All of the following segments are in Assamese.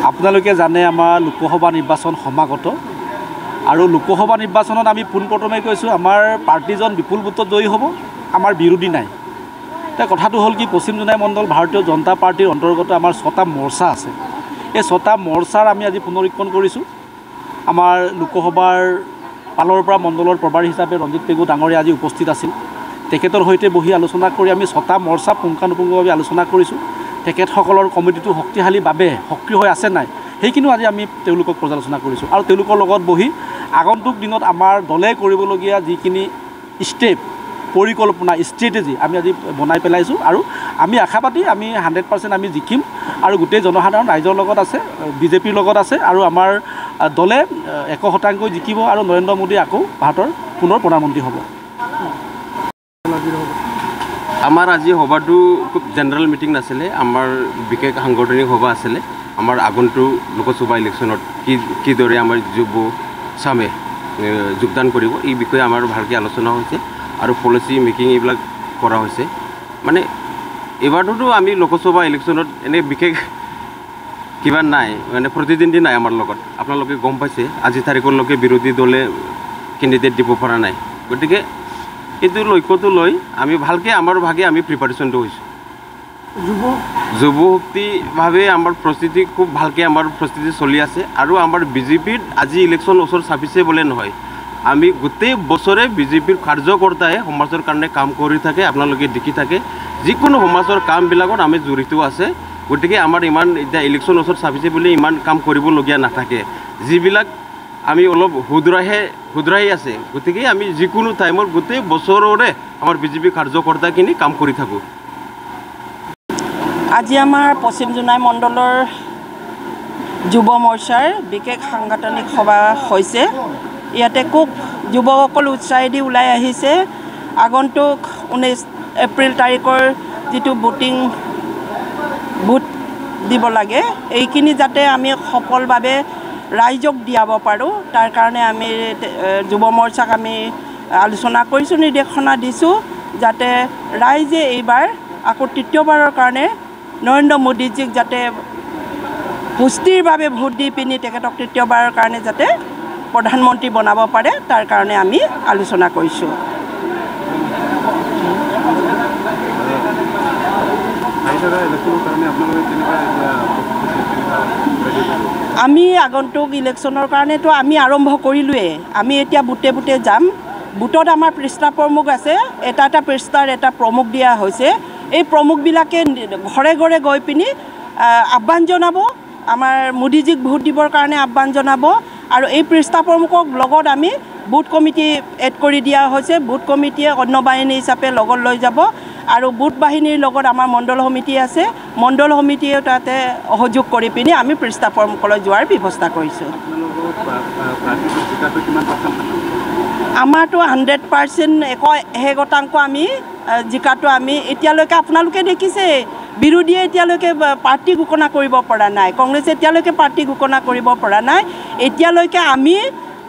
আপোনালোকে জানে আমাৰ লোকসভা নিৰ্বাচন সমাগত আৰু লোকসভা নিৰ্বাচনত আমি পোনপ্ৰথমে কৈছোঁ আমাৰ পাৰ্টিজন বিপুল ভোটত জয়ী হ'ব, আমাৰ বিৰোধী নাই। এতিয়া কথাটো হ'ল কি, পশ্চিম জোনাই মণ্ডল ভাৰতীয় জনতা পাৰ্টিৰ অন্তৰ্গত আমাৰ 6টা মৰ্চা আছে। এই 6টা মৰ্চাৰ আমি আজি পুনৰীক্ষণ কৰিছোঁ। আমাৰ লোকসভাৰ পালৰ পৰা মণ্ডলৰ প্ৰভাৰী হিচাপে ৰঞ্জিত পেগু ডাঙৰীয়া আজি উপস্থিত আছিল। তেখেতৰ সৈতে বহি আলোচনা কৰি আমি 6টা মৰ্চা পুংখানুপুংখভাৱে আলোচনা কৰিছোঁ। তেখেতসকলৰ কমিটিটো শক্তিশালীভাৱে সক্ৰিয় হৈ আছে নাই, সেইখিনিও আজি আমি তেওঁলোকক পৰ্যালোচনা কৰিছোঁ। আৰু তেওঁলোকৰ লগত বহি আগন্তুক দিনত আমাৰ দলে কৰিবলগীয়া যিখিনি ষ্টেপ, পৰিকল্পনা, ষ্ট্ৰেটেজি আমি আজি বনাই পেলাইছোঁ। আৰু আমি আশাবাদী আমি 100% আমি জিকিম আৰু গোটেই জনসাধাৰণ ৰাইজৰ লগত আছে, বিজেপিৰ লগত আছে আৰু আমাৰ দলে 100% জিকিব আৰু নৰেন্দ্ৰ মোদী আকৌ ভাৰতৰ পুনৰ প্ৰধানমন্ত্ৰী হ'ব। আমাৰ আজি সভাটো খুব জেনেৰেল মিটিং নাছিলে, আমাৰ বিশেষ সাংগঠনিক সভা আছিলে। আমাৰ আগন্তুক লোকসভা ইলেকশ্যনত কিদৰে আমাৰ যুৱ চামে যোগদান কৰিব এই বিষয়ে আমাৰ ভালকৈ আলোচনা হৈছে আৰু পলিচি মেকিং এইবিলাক কৰা হৈছে। মানে এইবাৰটোতো আমি লোকসভা ইলেকশ্যনত এনে বিশেষ কিবা নাই, মানে প্ৰতিদ্বন্দ্বী নাই আমাৰ লগত। আপোনালোকে গম পাইছে আজি তাৰিখলৈকে বিৰোধী দলে কেণ্ডিডেট দিব পৰা নাই। গতিকে এইটো লক্ষ্যটো লৈ আমি ভালকৈ আমাৰ ভাগে আমি প্ৰিপাৰেশ্যনটো হৈছোঁ। যুৱ শক্তিভাৱে আমাৰ প্ৰস্তুতি খুব ভালকৈ আমাৰ প্ৰস্তুতি চলি আছে। আৰু আমাৰ বিজেপিৰ আজি ইলেকশ্যন ওচৰ চাপিছে বোলে নহয়, আমি গোটেই বছৰে বিজেপিৰ কাৰ্যকৰ্তাই সমাজৰ কাৰণে কাম কৰি থাকে। আপোনালোকে দেখি থাকে যিকোনো সমাজৰ কামবিলাকত আমি জড়িত আছে। গতিকে আমাৰ ইমান এতিয়া ইলেকশ্যন ওচৰ চাপিছে বুলি ইমান কাম কৰিবলগীয়া নাথাকে, যিবিলাক আমি অলপ শুধৰাই আছে। গতিকে আমি যিকোনো টাইমত গোটেই বছৰৰে আমাৰ বিজেপি কাৰ্যকৰ্তাখিনি কাম কৰি থাকোঁ। আজি আমাৰ পশ্চিম জোনাই মণ্ডলৰ যুৱ মৰ্চাৰ বিশেষ সাংগঠনিক সভা হৈছে। ইয়াতে খুব যুৱকসকল উৎসাহেদি ওলাই আহিছে। আগন্তুক 19 এপ্ৰিল তাৰিখৰ যিটো ভোট দিব লাগে, এইখিনি যাতে আমি সফলভাৱে ৰাইজক দিয়াব পাৰোঁ, তাৰ কাৰণে আমি যুৱ মৰ্চাক আমি আলোচনা কৰিছোঁ, নিৰ্দেশনা দিছোঁ যাতে ৰাইজে এইবাৰ আকৌ তৃতীয়বাৰৰ কাৰণে নৰেন্দ্ৰ মোদীজীক যাতে সুস্থিৰভাৱে ভোট দি পিনি তেখেতক তৃতীয়বাৰৰ কাৰণে যাতে প্ৰধানমন্ত্ৰী বনাব পাৰে, তাৰ কাৰণে আমি আলোচনা কৰিছোঁ। আমি আগন্তুক ইলেকশ্যনৰ কাৰণেতো আমি আৰম্ভ কৰিলোৱেই। আমি এতিয়া বুটে বুটে যাম। বুটত আমাৰ পৃষ্ঠা প্ৰমুখ আছে, এটা পৃষ্ঠাৰ এটা প্ৰমুখ দিয়া হৈছে। এই প্ৰমুখবিলাকে ঘৰে ঘৰে গৈ পিনি আহ্বান জনাব, আমাৰ মোদীজীক ভোট দিবৰ কাৰণে আহ্বান জনাব। আৰু এই পৃষ্ঠা প্ৰমুখক লগত আমি বুথ কমিটি এড কৰি দিয়া হৈছে। বুথ কমিটিয়ে অন্য বাহিনী হিচাপে লগত লৈ যাব আৰু বুথ বাহিনীৰ লগত আমাৰ মণ্ডল সমিতি আছে, মণ্ডল সমিতিয়ে তাতে সহযোগ কৰি পিনি আমি পৃষ্ঠা প্ৰমুখলৈ যোৱাৰ ব্যৱস্থা কৰিছোঁ। আমাৰতো 100% 100% আমি জিকাটো আমি এতিয়ালৈকে আপোনালোকে দেখিছে, বিৰোধীয়ে এতিয়ালৈকে পাৰ্টি ঘোষণা কৰিব পৰা নাই, কংগ্ৰেছে এতিয়ালৈকে পাৰ্টি ঘোষণা কৰিব পৰা নাই। এতিয়ালৈকে আমি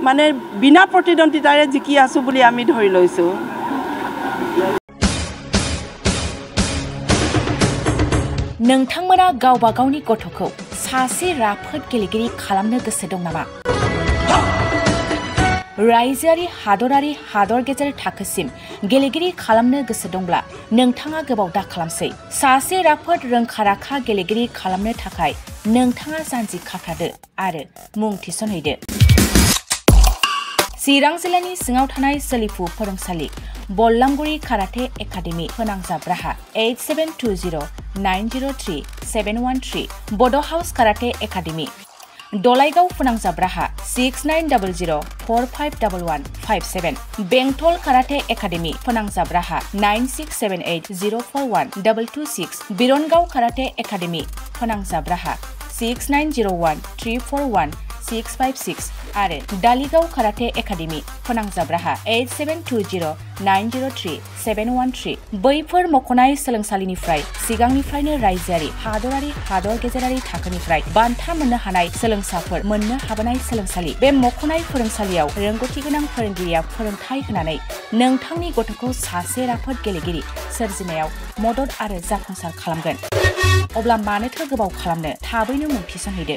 মানে বিনা প্ৰতিদ্বন্দ্বিতাৰে জিকি আছোঁ বুলি আমি ধৰি লৈছোঁ। नोंथांमोना गावबा गावनि गथ'खौ सासे राफोद गेलेगिरि खालामनो गोसो दं नामा? रायजोआरि हादरारि हादर गेजेर थाखोसिम गेलेगिरि खालामनो गोसो दंब्ला नोंथाङा गोबाव दा खालामसै। सासे राफोद रोंखा-राखा गेलेगिरि खालामनो थाखाय नोंथाङा जानजि खाफ्रादो आरो मुं थिसनहैदो। चिरां जिल्लानि सिङाव थानाय सोलिफु फोरोंसालि बल्लामगुरि काराटे एकाडेमि फोनांजाब राहा 8720903713 बड' हाउस काराटे एकाडेमि दलाइगाव फोनांजाब राहा 6900451157 बेंटल काराटे एकाडेमि फोनांजाब राहा 9678041226 बिरनगाव काराटे एकाडेमि फोनांजाब राहा 6901341656 आरो दालिगाव काराटे एकाडेमि फोनांजाब राहा 8720903713 बैफोर मख'नाय सोलोंसालिनिफ्राय सिगांनिफ्रायनो रायजोआरि हादरारि हादर गेजेरारि थाखोनिफ्राय बान्था मोननो हानाय सोलोंसाफोर मोननो हाबोनाय सोलोंसालि। बे मख'नाय फोरोंसालियाव रोंगौथि गोनां फोरोंगिरिया फोरोंथाय होनानै नोंथांनि गथ'खौ सासे राफोद गेलेगिरि सोरजिनायाव मदद आरो जाफुंसार खालामगोन। अब्ला मानोथो गोबाव खालामनो, थाबैनो मुं थिसनहैदो।